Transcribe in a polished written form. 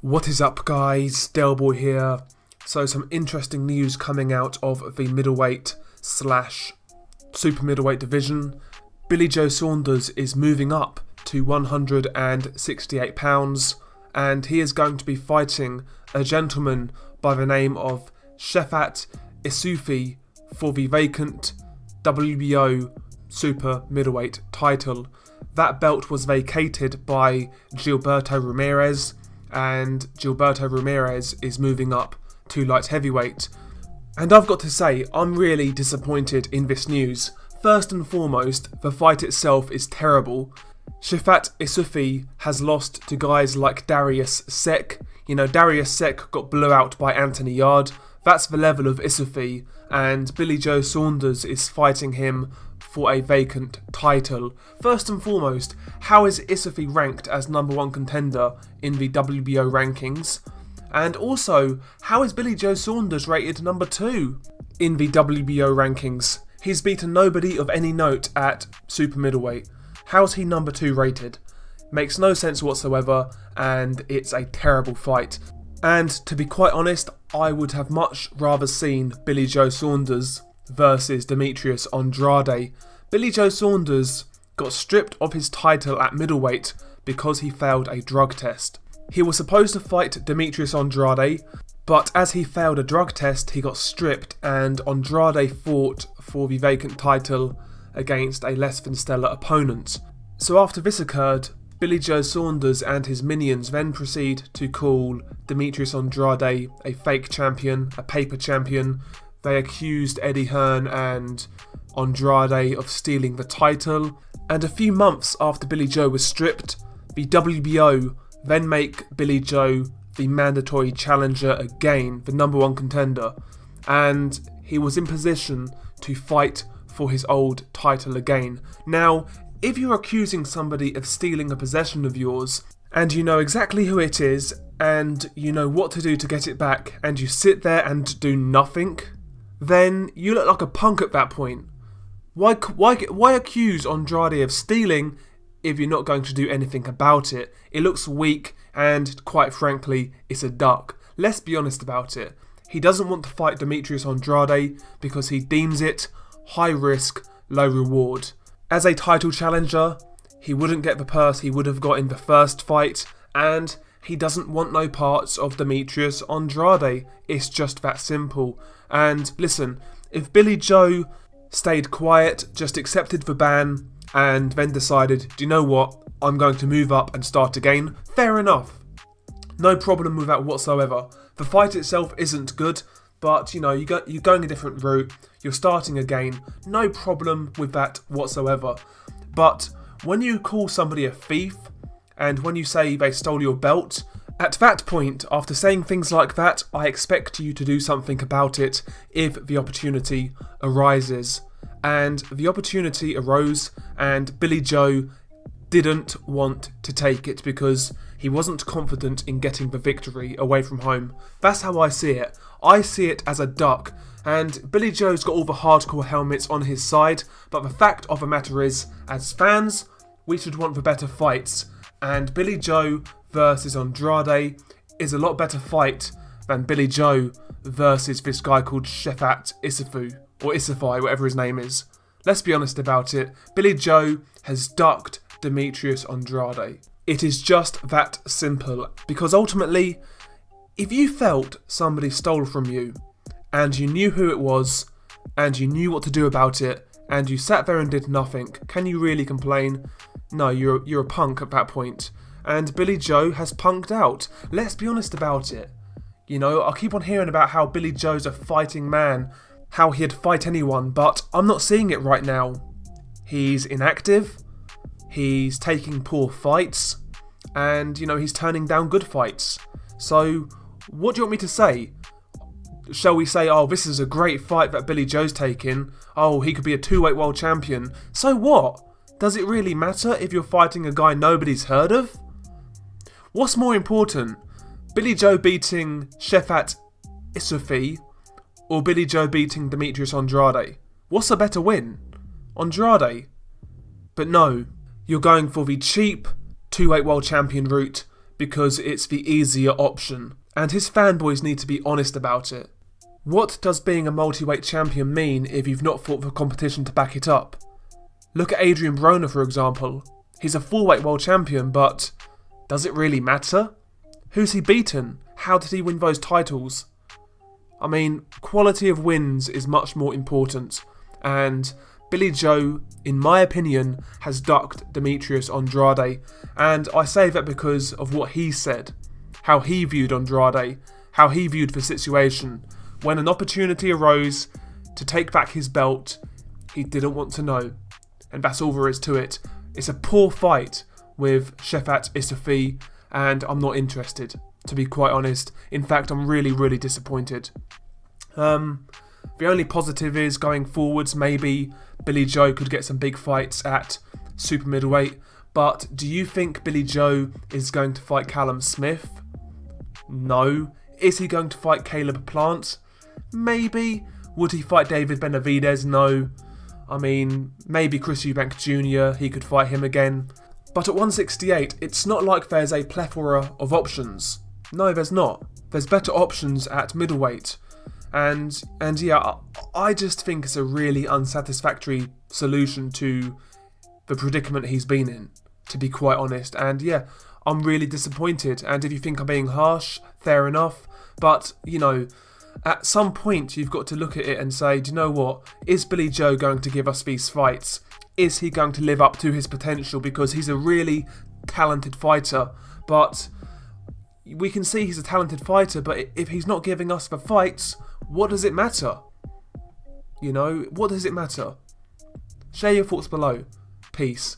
What is up, guys? Delboy here. So some interesting news coming out of the middleweight slash super middleweight division. Billy Joe Saunders is moving up to 168 pounds and he is going to be fighting a gentleman by the name of Shefat Isufi for the vacant WBO super middleweight title. That belt was vacated by Gilberto Ramirez, and Gilberto Ramirez is moving up to light heavyweight. And I've got to say, I'm really disappointed in this news. First and foremost, the fight itself is terrible. Shefat Isufi has lost to guys like Darius Sek. You know, Darius Sek got blew out by Anthony Yarde. That's the level of Isufi, and Billy Joe Saunders is fighting him for a vacant title. First and foremost, how is Isufi ranked as number one contender in the WBO rankings? And also, how is Billy Joe Saunders rated number 2 in the WBO rankings? He's beaten nobody of any note at super middleweight. How's he number 2 rated? Makes no sense whatsoever, and it's a terrible fight. And to be quite honest, I would have much rather seen Billy Joe Saunders versus Demetrius Andrade. Billy Joe Saunders got stripped of his title at middleweight because he failed a drug test. He was supposed to fight Demetrius Andrade, but as he failed a drug test, he got stripped, and Andrade fought for the vacant title against a less than stellar opponent. So after this occurred, Billy Joe Saunders and his minions then proceed to call Demetrius Andrade a fake champion, a paper champion. They accused Eddie Hearn and Andrade of stealing the title. And a few months after Billy Joe was stripped, the WBO then make Billy Joe the mandatory challenger again, the number one contender. And he was in position to fight for his old title again. Now, if you're accusing somebody of stealing a possession of yours, and you know exactly who it is, and you know what to do to get it back, and you sit there and do nothing, then you look like a punk at that point. Why accuse Andrade of stealing if you're not going to do anything about it? It looks weak, and quite frankly, it's a duck. Let's be honest about it. He doesn't want to fight Demetrius Andrade because he deems it high risk, low reward. As a title challenger, he wouldn't get the purse he would have got in the first fight, and he doesn't want no parts of Demetrius Andrade. It's just that simple. And listen, if Billy Joe stayed quiet, just accepted the ban, and then decided, do you know what, I'm going to move up and start again, fair enough. No problem with that whatsoever. The fight itself isn't good, but you know, you're going a different route, you're starting again, no problem with that whatsoever. But when you call somebody a thief, and when you say they stole your belt, at that point, after saying things like that, I expect you to do something about it if the opportunity arises. And the opportunity arose, and Billy Joe didn't want to take it because he wasn't confident in getting the victory away from home. That's how I see it. I see it as a duck, and Billy Joe's got all the hardcore helmets on his side, but the fact of the matter is, as fans, we should want the better fights, and Billy Joe versus Andrade is a lot better fight than Billy Joe versus this guy called Shefat Isufi, or Isufi, whatever his name is. Let's be honest about it, Billy Joe has ducked Demetrius Andrade. It is just that simple, because ultimately, if you felt somebody stole from you, and you knew who it was, and you knew what to do about it, and you sat there and did nothing, can you really complain? No, you're a punk at that point. And Billy Joe has punked out. Let's be honest about it. You know, I keep on hearing about how Billy Joe's a fighting man, how he'd fight anyone, but I'm not seeing it right now. He's inactive, he's taking poor fights, and, you know, he's turning down good fights. So, what do you want me to say? Shall we say, oh, this is a great fight that Billy Joe's taking, oh, he could be a 2-weight world champion. So what? Does it really matter if you're fighting a guy nobody's heard of? What's more important, Billy Joe beating Shefat Isufi or Billy Joe beating Demetrius Andrade? What's a better win? Andrade. But no, you're going for the cheap 2-weight world champion route because it's the easier option. And his fanboys need to be honest about it. What does being a multi-weight champion mean if you've not fought for competition to back it up? Look at Adrian Broner, for example. He's a full-weight world champion, but does it really matter? Who's he beaten? How did he win those titles? I mean, quality of wins is much more important, and Billy Joe, in my opinion, has ducked Demetrius Andrade, and I say that because of what he said, how he viewed Andrade, how he viewed the situation. When an opportunity arose to take back his belt, he didn't want to know, and that's all there is to it. It's a poor fight with Shefat Isafi, and I'm not interested, to be quite honest. In fact, I'm really, really disappointed. The only positive is, going forwards, maybe Billy Joe could get some big fights at super middleweight. But do you think Billy Joe is going to fight Callum Smith? No. Is he going to fight Caleb Plant? Maybe. Would he fight David Benavidez? No. I mean, maybe Chris Eubank Jr., he could fight him again. But at 168, it's not like there's a plethora of options. No, there's not. There's better options at middleweight. And yeah, I just think it's a really unsatisfactory solution to the predicament he's been in, to be quite honest. And yeah, I'm really disappointed. And if you think I'm being harsh, fair enough. But, you know, at some point you've got to look at it and say, do you know what? Is Billy Joe going to give us these fights? Is he going to live up to his potential? Because he's a really talented fighter. But we can see he's a talented fighter, but if he's not giving us the fights, what does it matter? You know, what does it matter? Share your thoughts below. Peace.